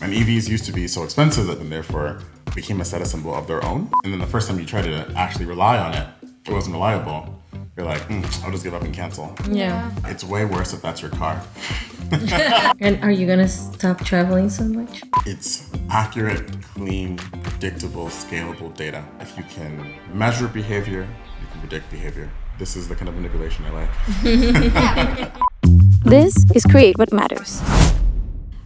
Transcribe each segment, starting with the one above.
And EVs used to be so expensive and therefore became a status symbol of their own. And then the first time you tried to actually rely on it, it wasn't reliable. You're like, I'll just give up and cancel. Yeah. It's way worse if that's your car. And are you gonna stop traveling so much? It's accurate, clean, predictable, scalable data. If you can measure behavior, you can predict behavior. This is the kind of manipulation I like. This is Create What Matters.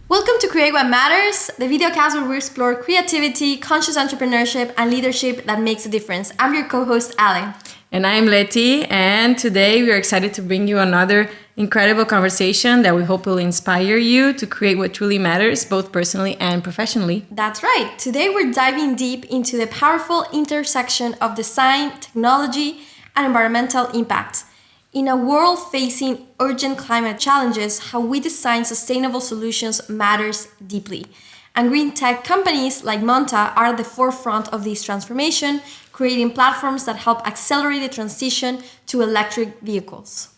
Welcome to Create What Matters, the videocast where we explore creativity, conscious entrepreneurship, and leadership that makes a difference. I'm your co-host, Ale. And I'm Letty, and today we are excited to bring you another incredible conversation that we hope will inspire you to create what truly matters, both personally and professionally. That's right. Today we're diving deep into the powerful intersection of design, technology, and environmental impact. In a world facing urgent climate challenges, how we design sustainable solutions matters deeply. And green tech companies like Monta are at the forefront of this transformation, creating platforms that help accelerate the transition to electric vehicles.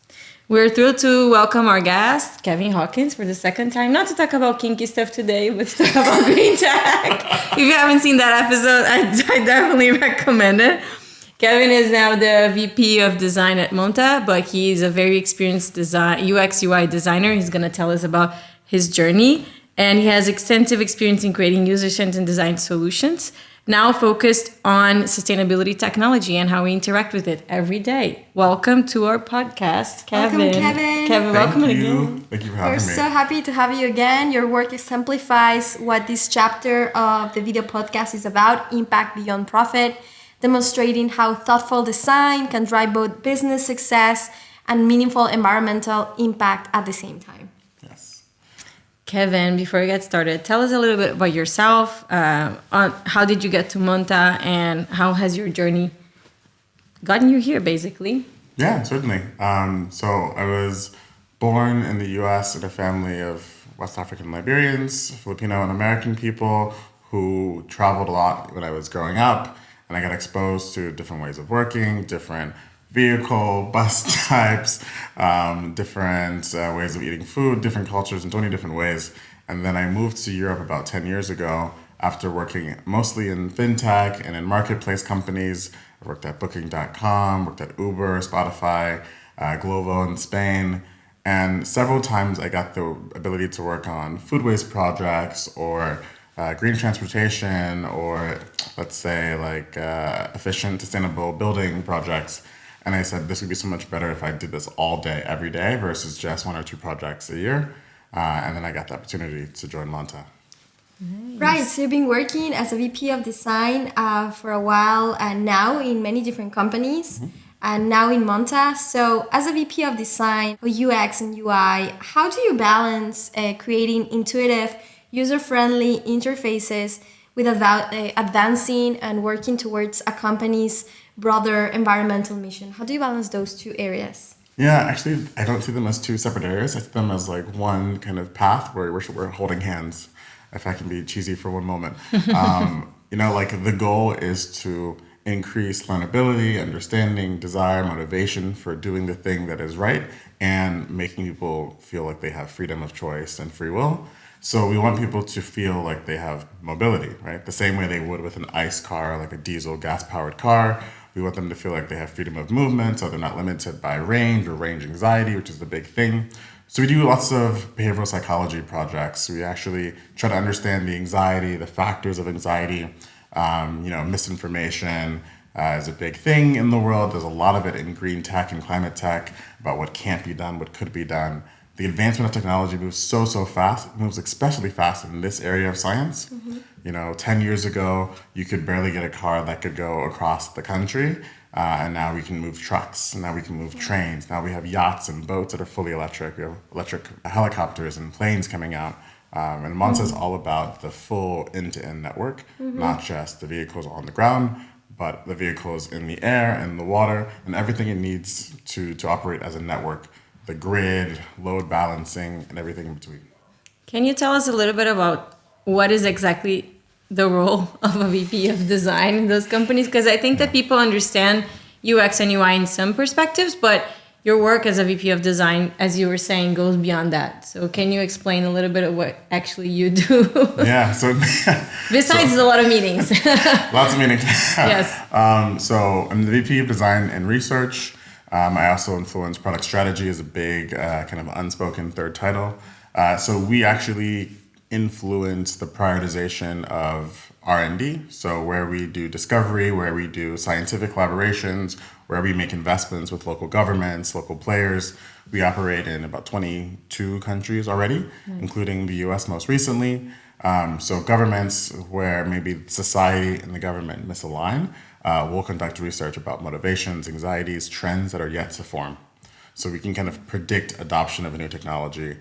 We're thrilled to welcome our guest, Kevin Hawkins, for the second time. Not to talk about kinky stuff today, but to talk about green tech. If you haven't seen that episode, I definitely recommend it. Kevin is now the VP of design at Monta, but he's a very experienced UX UI designer. He's going to tell us about his journey. And he has extensive experience in creating user-centered design solutions, now focused on sustainability technology and how we interact with it every day. Welcome to our podcast, Kevin. Welcome, Kevin. Kevin, welcome again. Thank you for having me. We're so happy to have you again. Your work exemplifies what this chapter of the video podcast is about, impact beyond profit, demonstrating how thoughtful design can drive both business success and meaningful environmental impact at the same time. Yes. Kevin, before we get started, tell us a little bit about yourself. On how did you get to Monta, and how has your journey gotten you here, basically? Yeah, certainly. So I was born in the U.S. in a family of West African Liberians, Filipino and American people who traveled a lot when I was growing up. And I got exposed to different ways of working, different vehicle, bus types, different ways of eating food, different cultures in 20 different ways. And then I moved to Europe about 10 years ago after working mostly in fintech and in marketplace companies. I worked at Booking.com, worked at Uber, Spotify, Glovo in Spain. And several times I got the ability to work on food waste projects or green transportation, or let's say like efficient, sustainable building projects. And I said, this would be so much better if I did this all day, every day, versus just one or two projects a year. And then I got the opportunity to join Monta. Nice. Right, so you've been working as a VP of design for a while, and now in many different companies, and now in Monta. So as a VP of design, or UX and UI, how do you balance creating intuitive, user-friendly interfaces with advancing and working towards a company's broader environmental mission? How do you balance those two areas? Yeah, actually, I don't see them as two separate areas. I see them as like one kind of path where we're holding hands, if I can be cheesy for one moment. Like the goal is to increase learnability, understanding, desire, motivation for doing the thing that is right and making people feel like they have freedom of choice and free will. So we want people to feel like they have mobility, right? The same way they would with an ICE car, like a diesel gas-powered car. We want them to feel like they have freedom of movement, so they're not limited by range or range anxiety, which is the big thing. So we do lots of behavioral psychology projects. We actually try to understand the anxiety, the factors of anxiety. Misinformation is a big thing in the world. There's a lot of it in green tech and climate tech about what can't be done, what could be done. The advancement of technology moves so fast. It moves especially fast in this area of science. 10 years ago, you could barely get a car that could go across the country. And now we can move trucks. Now we can move trains. Now we have yachts and boats that are fully electric. We have electric helicopters and planes coming out. And Monta is all about the full end-to-end network, not just the vehicles on the ground, but the vehicles in the air and the water and everything it needs to operate as a network. The grid, load balancing, and everything in between. Can you tell us a little bit about what is exactly the role of a VP of design in those companies? Because I think that people understand UX and UI in some perspectives, but your work as a VP of design, as you were saying, goes beyond that. So can you explain a little bit of what actually you do? Yeah. So Besides a lot of meetings. lots of meetings. Yes. So I'm the VP of Design and Research. I also influence product strategy as a big kind of unspoken third title. So we actually influence the prioritization of R&D. So where we do discovery, where we do scientific collaborations, where we make investments with local governments, local players. We operate in about 22 countries already, including the US most recently. So governments where maybe society and the government misalign, we'll conduct research about motivations, anxieties, trends that are yet to form. So we can kind of predict adoption of a new technology.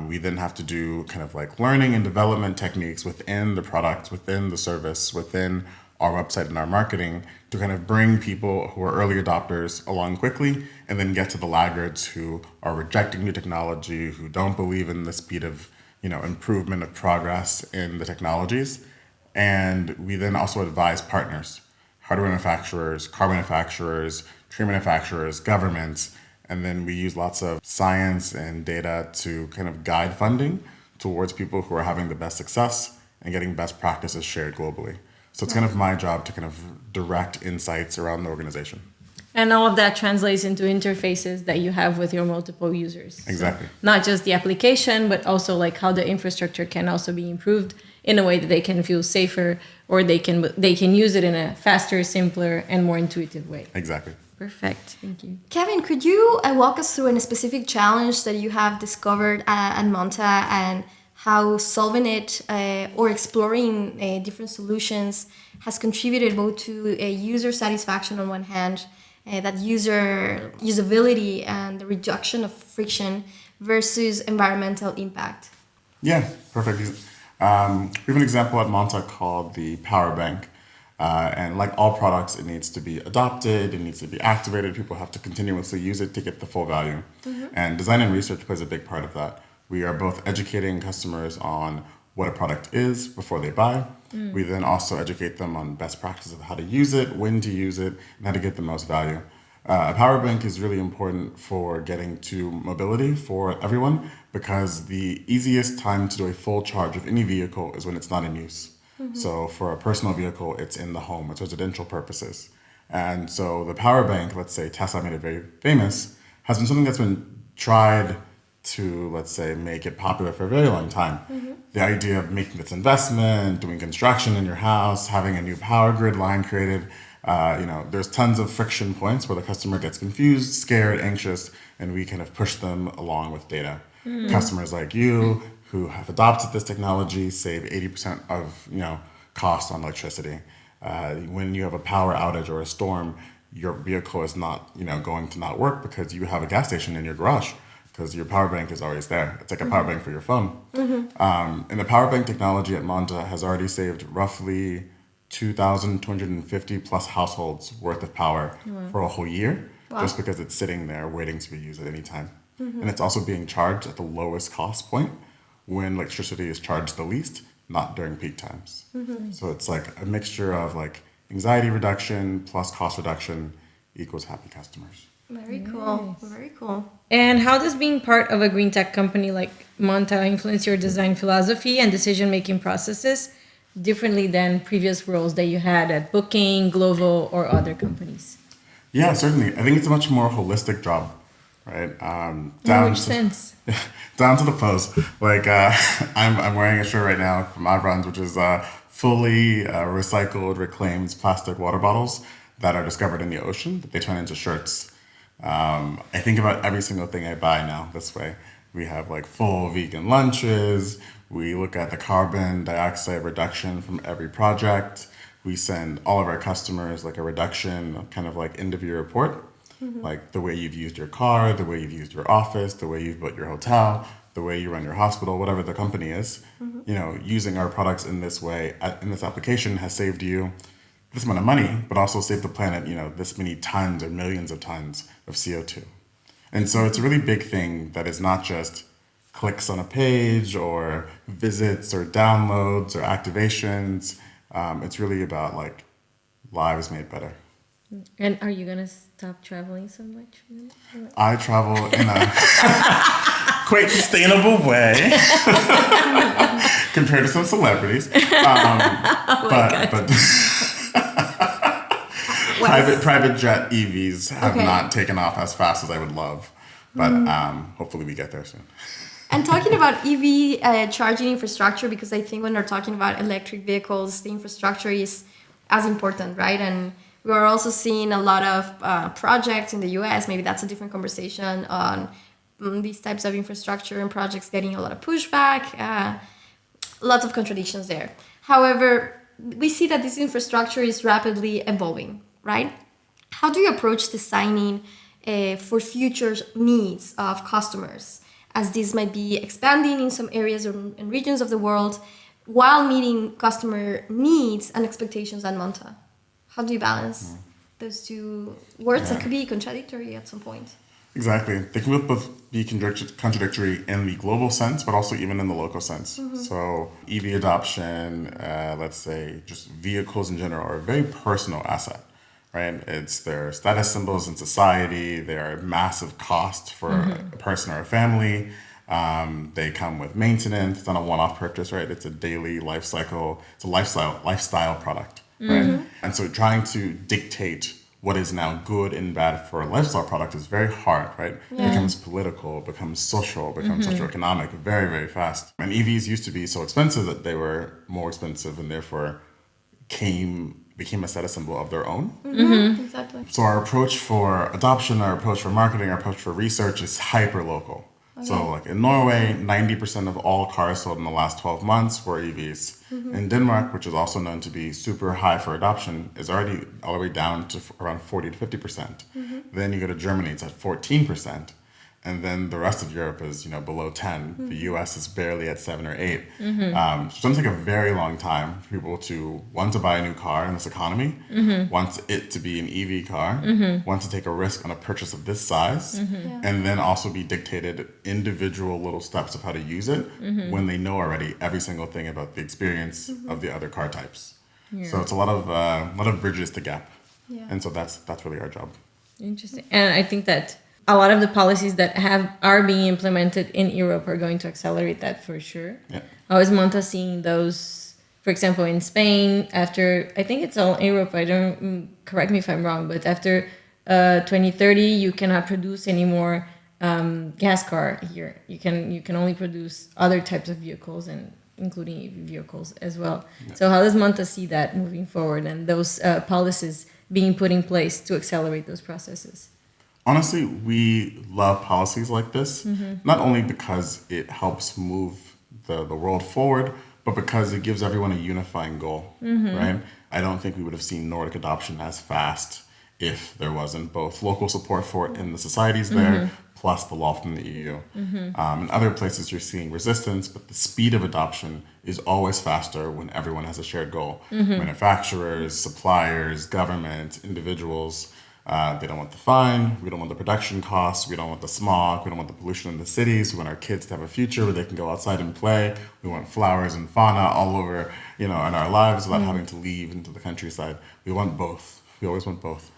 We then have to do kind of like learning and development techniques within the product, within the service, within our website and our marketing to kind of bring people who are early adopters along quickly and then get to the laggards who are rejecting new technology, who don't believe in the speed of, improvement of progress in the technologies. And we then also advise partners, hardware manufacturers, car manufacturers, tree manufacturers, governments, and then we use lots of science and data to kind of guide funding towards people who are having the best success and getting best practices shared globally. So it's kind of my job to kind of direct insights around the organization. And all of that translates into interfaces that you have with your multiple users. Exactly. So not just the application, but also like how the infrastructure can also be improved in a way that they can feel safer, or they can use it in a faster, simpler, and more intuitive way. Exactly. Perfect. Thank you. Kevin, could you walk us through a specific challenge that you have discovered at Monta and how solving it or exploring different solutions has contributed both to user satisfaction on one hand, that user usability and the reduction of friction versus environmental impact? Yeah, perfect. We have an example at Monta called the power bank. And like all products, it needs to be adopted, it needs to be activated. People have to continuously use it to get the full value. And design and research plays a big part of that. We are both educating customers on what a product is before they buy. We then also educate them on best practices of how to use it, when to use it, and how to get the most value. A power bank is really important for getting to mobility for everyone because the easiest time to do a full charge of any vehicle is when it's not in use. So for a personal vehicle, it's in the home, it's residential purposes. And so the power bank, let's say Tesla made it very famous, has been something that's been tried to, let's say, make it popular for a very long time. The idea of making this investment, doing construction in your house, having a new power grid line created, there's tons of friction points where the customer gets confused, scared, anxious, and we kind of push them along with data. Customers like you who have adopted this technology save 80% of cost on electricity. When you have a power outage or a storm, your vehicle is not going to not work because you have a gas station in your garage because your power bank is always there. It's like a power bank for your phone. And the power bank technology at Monta has already saved roughly 2,250 plus households worth of power for a whole year, just because it's sitting there waiting to be used at any time. And it's also being charged at the lowest cost point when electricity is charged the least, not during peak times. So it's like a mixture of like anxiety reduction plus cost reduction equals happy customers. Very cool. Very cool. And how does being part of a green tech company like Monta influence your design philosophy and decision-making processes differently than previous roles that you had at Booking, Glovo, or other companies? Yeah, certainly. I think it's a much more holistic job, right? In which sense? Down to the pose. Like I'm wearing a shirt right now from Avrons, which is fully recycled, reclaimed plastic water bottles that are discovered in the ocean that they turn into shirts. I think about every single thing I buy now this way. We have like full vegan lunches. We look at the carbon dioxide reduction from every project. We send all of our customers like a reduction, kind of like end of year report. Like the way you've used your car, the way you've used your office, the way you've built your hotel, the way you run your hospital, whatever the company is. Using our products in this way, in this application has saved you this amount of money, but also saved the planet, this many tons or millions of tons of CO2. And so it's a really big thing that is not just clicks on a page or visits or downloads or activations. It's really about like lives made better. And are you gonna stop traveling so much? I travel in a quite sustainable way compared to some celebrities. But private jet EVs have not taken off as fast as I would love. But hopefully we get there soon. And talking about EV charging infrastructure, because I think when we're talking about electric vehicles, the infrastructure is as important, right? And we are also seeing a lot of projects in the US. Maybe that's a different conversation on these types of infrastructure and projects getting a lot of pushback. Lots of contradictions there. However, we see that this infrastructure is rapidly evolving, right? How do you approach designing for future needs of customers, as this might be expanding in some areas and regions of the world while meeting customer needs and expectations at Monta? How do you balance those two words that could be contradictory at some point? Exactly. They can both be contradictory in the global sense, but also even in the local sense. So EV adoption, let's say just vehicles in general, are a very personal asset, right? It's their status symbols in society. They're a massive cost for a person or a family. They come with maintenance. It's not a one-off purchase, right? It's a daily life cycle. It's a lifestyle product, right? And so trying to dictate what is now good and bad for a lifestyle product is very hard, right? It becomes political, becomes social, becomes socioeconomic very, very fast. And EVs used to be so expensive that they were more expensive and therefore became a status symbol of their own. Exactly. So our approach for adoption, our approach for marketing, our approach for research is hyper local. Okay. So like in Norway, 90% of all cars sold in the last 12 months were EVs. In Denmark, which is also known to be super high for adoption, is already all the way down to around 40 to 50%. Then you go to Germany, it's at 14%. And then the rest of Europe is, below 10. The US is barely at 7 or 8. So it's going to take a very long time for people to want to buy a new car in this economy, want it to be an EV car, want to take a risk on a purchase of this size, and then also be dictated individual little steps of how to use it when they know already every single thing about the experience of the other car types. So it's a lot of bridges to gap. And so that's really our job. Interesting. And I think that a lot of the policies that are being implemented in Europe are going to accelerate that for sure. Yeah. How is Monta seeing those, for example, in Spain, after, I think it's all Europe, correct me if I'm wrong, but after 2030, you cannot produce any more gas car here. You can only produce other types of vehicles, and including EV vehicles as well. Yeah. So how does Monta see that moving forward and those policies being put in place to accelerate those processes? Honestly, we love policies like this, not only because it helps move the world forward, but because it gives everyone a unifying goal, right? I don't think we would have seen Nordic adoption as fast if there wasn't both local support for it in the societies there, plus the law from the EU. In other places, you're seeing resistance, but the speed of adoption is always faster when everyone has a shared goal. Manufacturers, suppliers, government, individuals. They don't want the fine, we don't want the production costs, we don't want the smog, we don't want the pollution in the cities, we want our kids to have a future where they can go outside and play, we want flowers and fauna all over, in our lives without having to leave into the countryside. We want both. We always want both.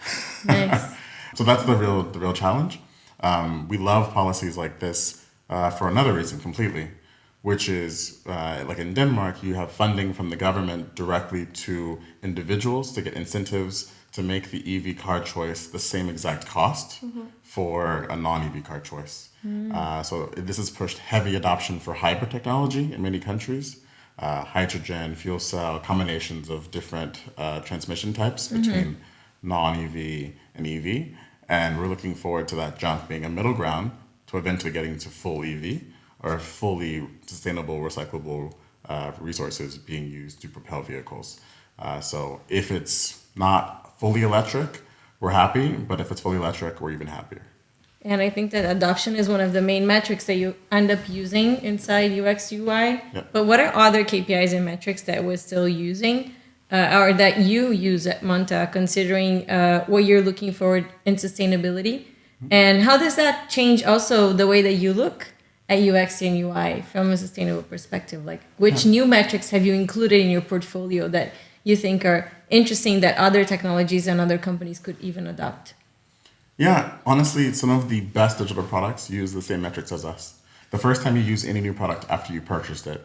Nice. So that's the real challenge. We love policies like this for another reason completely, which is like in Denmark, you have funding from the government directly to individuals to get incentives to make the EV car choice the same exact cost for a non-EV car choice. So this has pushed heavy adoption for hybrid technology in many countries. Hydrogen, fuel cell, combinations of different transmission types between non-EV and EV. And we're looking forward to that jump being a middle ground to eventually getting to full EV or fully sustainable, recyclable resources being used to propel vehicles. So if it's not fully electric, we're happy, but if it's fully electric, we're even happier. And I think that adoption is one of the main metrics that you end up using inside UX UI. Yep. But what are other KPIs and metrics that we're still using or that you use at Monta, considering what you're looking for in sustainability? And how does that change also the way that you look at UX and UI from a sustainable perspective? Like which new metrics have you included in your portfolio that you think are interesting that other technologies and other companies could even adopt? Yeah, honestly, some of the best digital products use the same metrics as us. The first time you use any new product after you purchased it,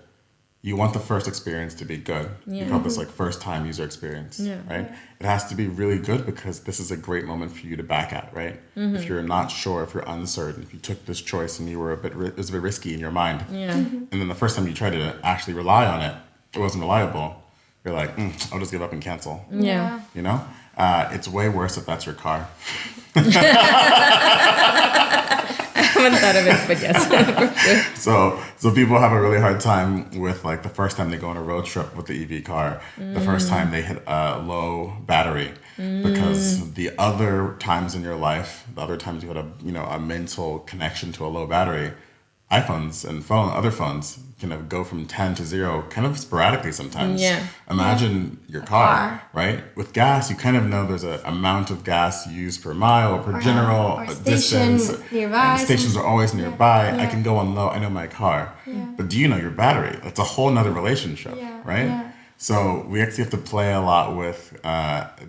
you want the first experience to be good. Yeah. We call this like first time user experience, Yeah. right? It has to be really good because this is a great moment for you to back at, right? If you're not sure, if you're uncertain, if you took this choice and you were it was a bit risky in your mind, Yeah. and then the first time you tried to actually rely on it, it wasn't reliable. You're like, I'll just give up and cancel. Yeah. You know, it's way worse if that's your car. I haven't thought of it, but yes. So people have a really hard time with like the first time they go on a road trip with the EV car, the first time they hit a low battery, because the other times in your life, the other times you had a mental connection to a low battery, iPhones and other phones can go from 10 to 0 kind of sporadically sometimes. Yeah. Imagine your car, right? With gas, you kind of know there's an amount of gas used per mile or per general or distance. station nearby. And stations are always nearby. I Yeah. can go on low. I know my car. Yeah. But do you know your battery? That's a whole nother relationship, Yeah, right? yeah. So we actually have to play a lot with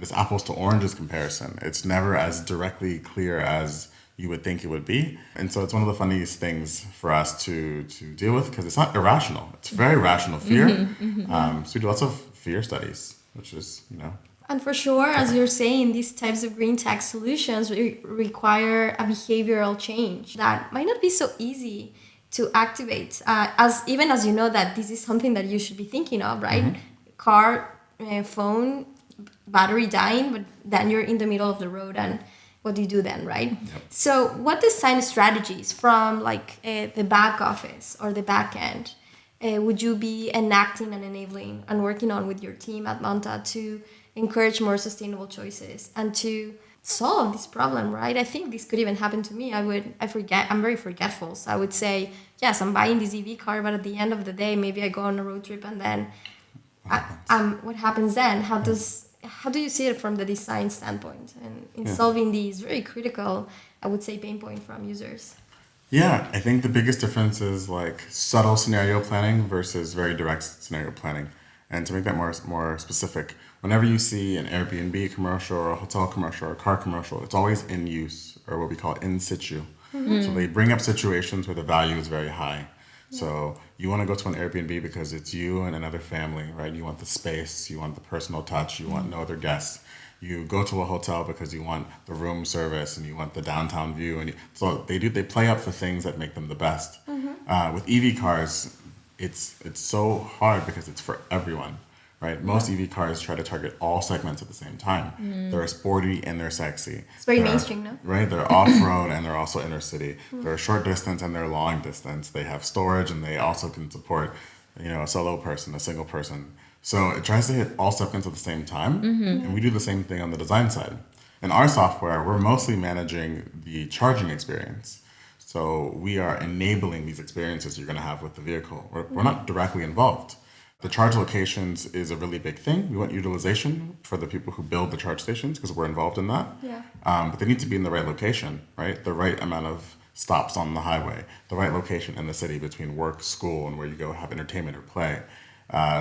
this apples to oranges comparison. It's never as directly clear as you would think it would be. And so it's one of the funniest things for us to deal with because it's not irrational. It's very rational fear. So we do lots of fear studies, which is, And for sure, as you're saying, these types of green tech solutions require a behavioral change that might not be so easy to activate. As you know that this is something that you should be thinking of, right? Car, phone, battery dying, but then you're in the middle of the road and what do you do then, right? Yep. So what design strategies from the back office or the back end would you be enacting and enabling and working on with your team at Monta to encourage more sustainable choices and to solve this problem, right? I think this could even happen to me. I'm very forgetful. So I would say, yes, I'm buying this EV car, but at the end of the day, maybe I go on a road trip and then what happens then? How do you see it from the design standpoint and in solving these very critical, I would say, pain point from users? Yeah, I think the biggest difference is like subtle scenario planning versus very direct scenario planning. And to make that more specific, whenever you see an Airbnb commercial or a hotel commercial or a car commercial, it's always in use or what we call in situ. So they bring up situations where the value is very high. So you want to go to an Airbnb because it's you and another family, right? You want the space, you want the personal touch, you want no other guests. You go to a hotel because you want the room service and you want the downtown view. And so they play up the things that make them the best. With EV cars, it's so hard because it's for everyone, right? Most EV cars try to target all segments at the same time. They're sporty and they're sexy. It's very mainstream, no? Right? They're off-road and they're also inner city. They're short distance and they're long distance. They have storage and they also can support, a solo person, a single person. So it tries to hit all segments at the same time. And we do the same thing on the design side. In our software, we're mostly managing the charging experience. So we are enabling these experiences you're going to have with the vehicle. We're not directly involved. The charge locations is a really big thing. We want utilization for the people who build the charge stations because we're involved in that. Yeah. But they need to be in the right location, right? The right amount of stops on the highway, the right location in the city between work, school, and where you go have entertainment or play.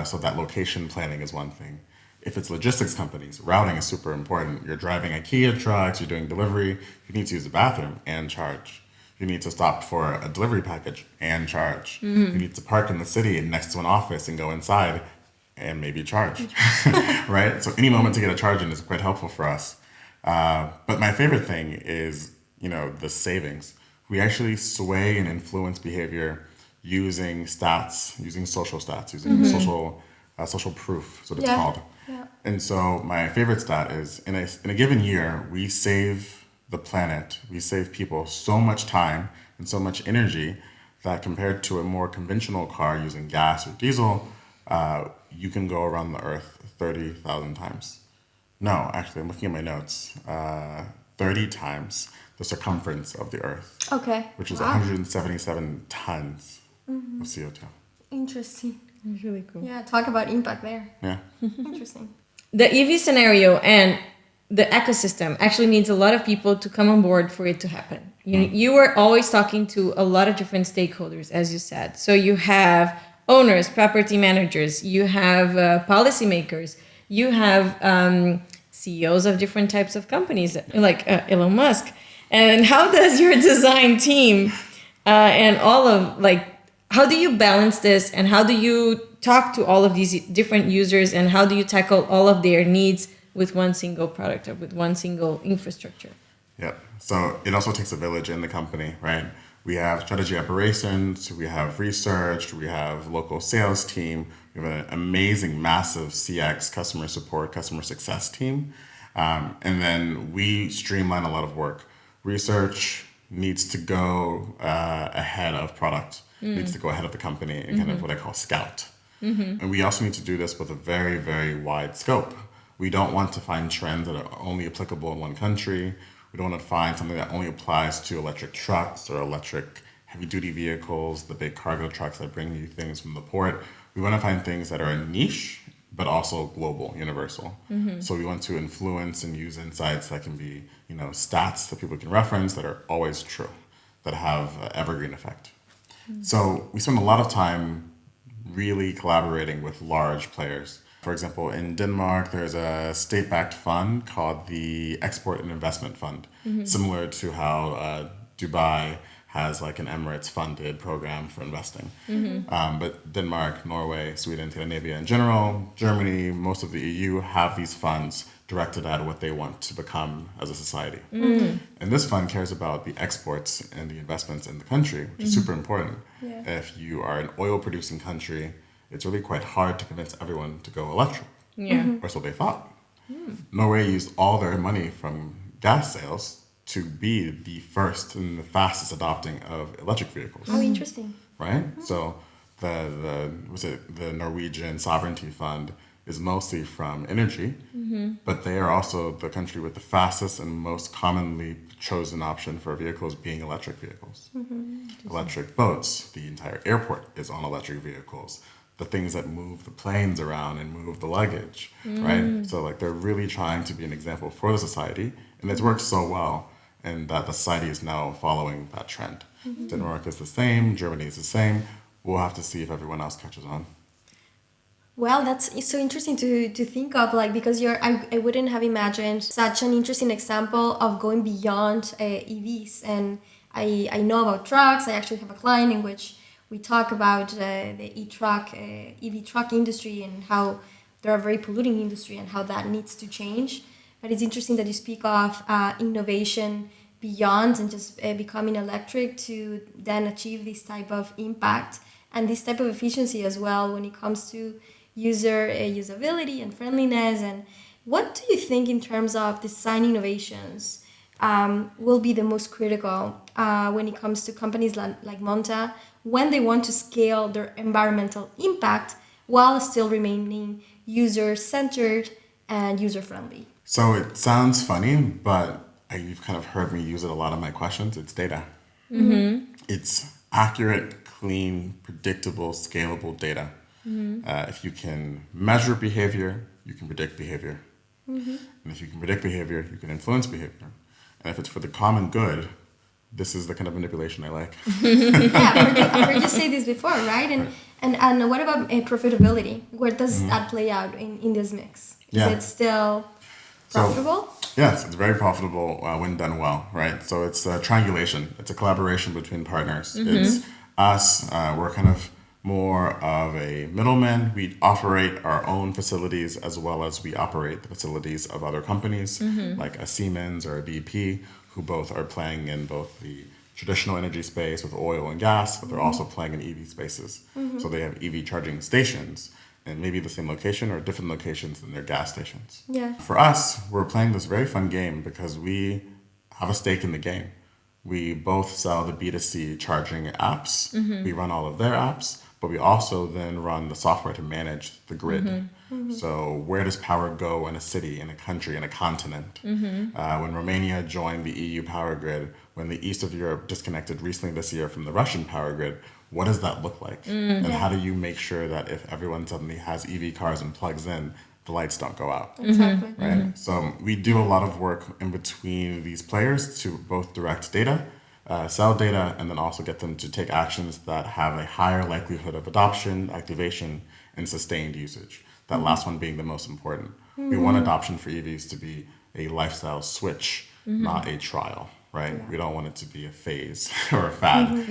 So that location planning is one thing. If it's logistics companies, routing is super important. You're driving IKEA trucks, you're doing delivery, you need to use the bathroom and charge. You need to stop for a delivery package and charge. You need to park in the city next to an office and go inside and maybe charge, right? So any moment to get a charge in is quite helpful for us. But my favorite thing is, the savings. We actually sway and influence behavior using stats, using social stats, using social proof, is what it's called. Yeah. And so my favorite stat is in a given year, we save the planet, we save people so much time and so much energy that compared to a more conventional car using gas or diesel, you can go around the earth 30,000 times. No, actually, I'm looking at my notes. 30 times the circumference of the earth. Okay. Which is 177 tons of CO2. Interesting. It's really cool. Yeah, talk about impact there. Yeah. Interesting. The EV scenario and the ecosystem actually needs a lot of people to come on board for it to happen. You were always talking to a lot of different stakeholders, as you said. So you have owners, property managers, you have policymakers, you have CEOs of different types of companies, like Elon Musk. And how does your design team and all of how do you balance this, and how do you talk to all of these different users, and how do you tackle all of their needs with one single product or with one single infrastructure? Yep. So it also takes a village in the company, right? We have strategy operations, we have research, we have local sales team, we have an amazing, massive CX, customer support, customer success team. And then we streamline a lot of work. Research needs to go ahead of product, needs to go ahead of the company and kind of what I call scout. And we also need to do this with a very, very wide scope. We don't want to find trends that are only applicable in one country. We don't want to find something that only applies to electric trucks or electric heavy-duty vehicles, the big cargo trucks that bring you things from the port. We want to find things that are niche, but also global, universal. So we want to influence and use insights that can be, stats that people can reference that are always true, that have an evergreen effect. So we spend a lot of time really collaborating with large players. For example, in Denmark, there's a state-backed fund called the Export and Investment Fund, similar to how Dubai has like an Emirates-funded program for investing. But Denmark, Norway, Sweden, Scandinavia in general, Germany, most of the EU have these funds directed at what they want to become as a society. And this fund cares about the exports and the investments in the country, which is super important. If you are an oil-producing country, it's really quite hard to convince everyone to go electric. Or so they thought. Norway used all their money from gas sales to be the first and the fastest adopting of electric vehicles. Oh, interesting. Right? So the Norwegian Sovereignty Fund is mostly from energy, but they are also the country with the fastest and most commonly chosen option for vehicles being electric vehicles. Electric boats, the entire airport is on electric vehicles. The things that move the planes around and move the luggage, right? So they're really trying to be an example for the society, and it's worked so well, and that the society is now following that trend. Denmark is the same, Germany is the same. We'll have to see if everyone else catches on. Well, it's so interesting to think of, because I wouldn't have imagined such an interesting example of going beyond EVs. And I know about trucks. I actually have a client in which we talk about the EV truck industry and how they're a very polluting industry and how that needs to change. But it's interesting that you speak of innovation beyond and just becoming electric to then achieve this type of impact and this type of efficiency as well when it comes to usability and friendliness. And what do you think in terms of design innovations will be the most critical when it comes to companies like Monta when they want to scale their environmental impact while still remaining user-centered and user-friendly? So it sounds funny, but you've kind of heard me use it a lot in my questions. It's data. It's accurate, clean, predictable, scalable data. If you can measure behavior, you can predict behavior. And if you can predict behavior, you can influence behavior. And if it's for the common good, this is the kind of manipulation I like. I've heard you say this before, right? And what about profitability? Where does that play out in this mix? Is it still profitable? Yes, it's very profitable when done well, right? So it's a triangulation. It's a collaboration between partners. It's us. We're kind of more of a middleman. We operate our own facilities as well as we operate the facilities of other companies like a Siemens or a BP, who both are playing in both the traditional energy space with oil and gas, but they're also playing in EV spaces. So they have EV charging stations in maybe the same location or different locations than their gas stations. For us, we're playing this very fun game because we have a stake in the game. We both sell the B2C charging apps. We run all of their apps, but we also then run the software to manage the grid. So where does power go in a city, in a country, in a continent? When Romania joined the EU power grid, when the east of Europe disconnected recently this year from the Russian power grid, what does that look like? And how do you make sure that if everyone suddenly has EV cars and plugs in, the lights don't go out? Exactly. Right? So we do a lot of work in between these players to both direct data, sell data, and then also get them to take actions that have a higher likelihood of adoption, activation, and sustained usage. That last one being the most important. We want adoption for EVs to be a lifestyle switch, not a trial, right? We don't want it to be a phase or a fad.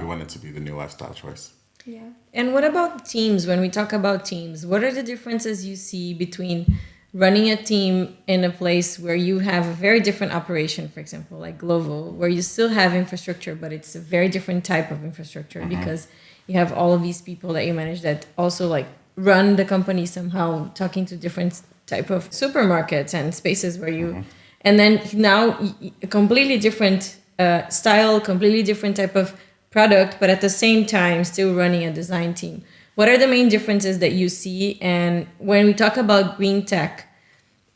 We want it to be the new lifestyle choice. Yeah. And what about teams? When we talk about teams, what are the differences you see between running a team in a place where you have a very different operation, for example, like Glovo, where you still have infrastructure, but it's a very different type of infrastructure because you have all of these people that you manage that also like run the company somehow, talking to different type of supermarkets and spaces where you, and then now a completely different style, completely different type of product, but at the same time still running a design team. What are the main differences that you see? And when we talk about green tech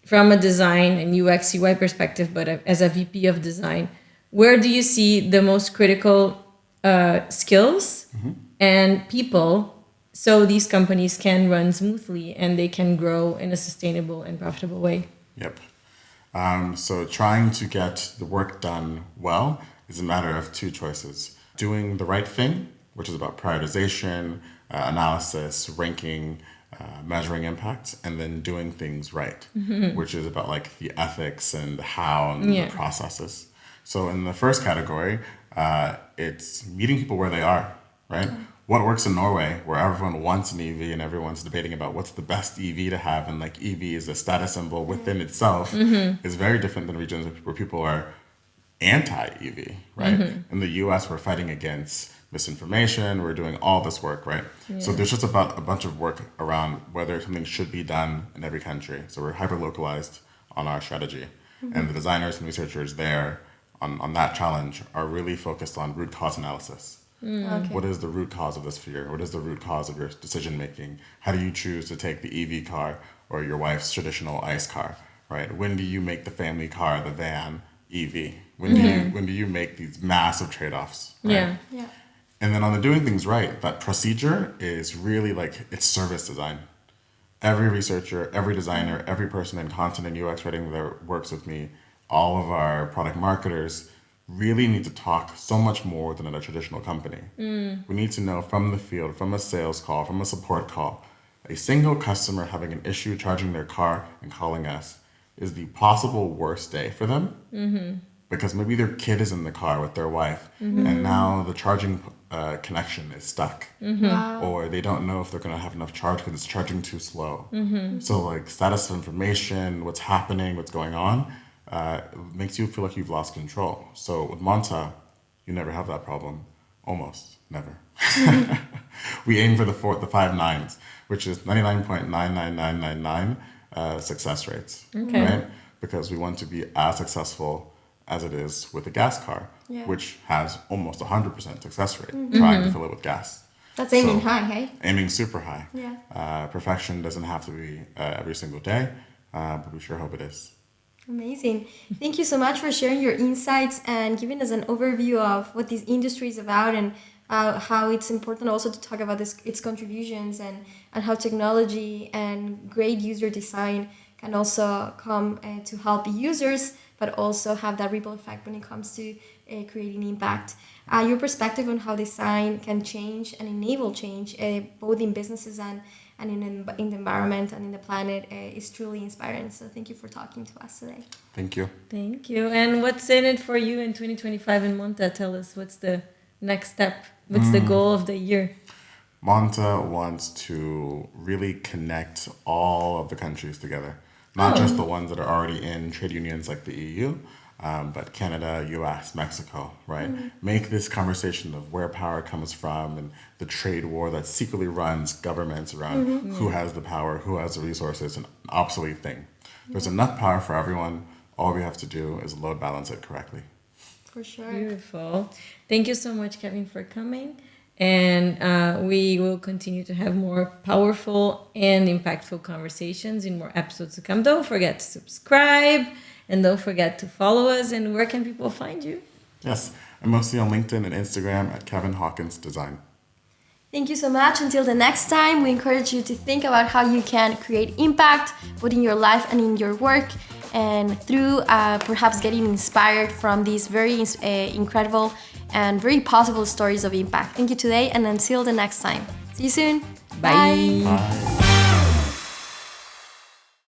from a design and UX UI perspective, but as a VP of design, where do you see the most critical skills and people so these companies can run smoothly and they can grow in a sustainable and profitable way? Yep. So trying to get the work done well is a matter of two choices. Doing the right thing, which is about prioritization, analysis, ranking, measuring impact, and then doing things right, which is about like the ethics and the how and the processes. So in the first category, it's meeting people where they are, right? What works in Norway, where everyone wants an EV and everyone's debating about what's the best EV to have, and like EV is a status symbol within itself, is very different than regions where people are anti-EV, right? In the US, we're fighting against misinformation, we're doing all this work, right? So there's just about a bunch of work around whether something should be done in every country. So we're hyper-localized on our strategy. And the designers and researchers there on that challenge are really focused on root cause analysis. What is the root cause of this fear? What is the root cause of your decision making? How do you choose to take the EV car or your wife's traditional ICE car, right? When do you make the family car, the van, EV? When do you make these massive trade-offs? Right? And then on the doing things right, that procedure is really like, it's service design. Every researcher, every designer, every person in content and UX writing that works with me, all of our product marketers really need to talk so much more than at a traditional company. We need to know from the field, from a sales call, from a support call, a single customer having an issue charging their car and calling us is the possible worst day for them. Because maybe their kid is in the car with their wife and now the charging connection is stuck. Or they don't know if they're going to have enough charge because it's charging too slow. So like status of information, what's happening, what's going on, makes you feel like you've lost control. So with Monta, you never have that problem. Almost never. We aim for the 5 nines, which is 99.99999 success rates, right? Because we want to be as successful as it is with a gas car, which has almost 100% success rate, trying to fill it with gas. That's aiming high, hey? Aiming super high. Perfection doesn't have to be every single day, but we sure hope it is. Amazing. Thank you so much for sharing your insights and giving us an overview of what this industry is about and how it's important also to talk about its contributions and how technology and great user design can also come to help users, but also have that ripple effect when it comes to creating impact. Your perspective on how design can change and enable change, both in businesses and in the environment and in the planet, is truly inspiring. So thank you for talking to us today. Thank you. Thank you. And what's in it for you in 2025 in Monta? Tell us, what's the next step? What's the goal of the year? Monta wants to really connect all of the countries together. Not just the ones that are already in trade unions like the EU, but Canada, US, Mexico, right? Make this conversation of where power comes from and the trade war that secretly runs governments around who has the power, who has the resources, an obsolete thing. There's enough power for everyone. All we have to do is load balance it correctly. For sure. Beautiful. Thank you so much, Kevin, for coming. And we will continue to have more powerful and impactful conversations in more episodes to come. Don't forget to subscribe and don't forget to follow us. And where can people find you? Yes, I'm mostly on LinkedIn and Instagram at Kevin Hawkins Design. Thank you so much. Until the next time, we encourage you to think about how you can create impact, both in your life and in your work, and through perhaps getting inspired from these very incredible and very possible stories of impact. Thank you today, and until the next time. See you soon. Bye. Bye.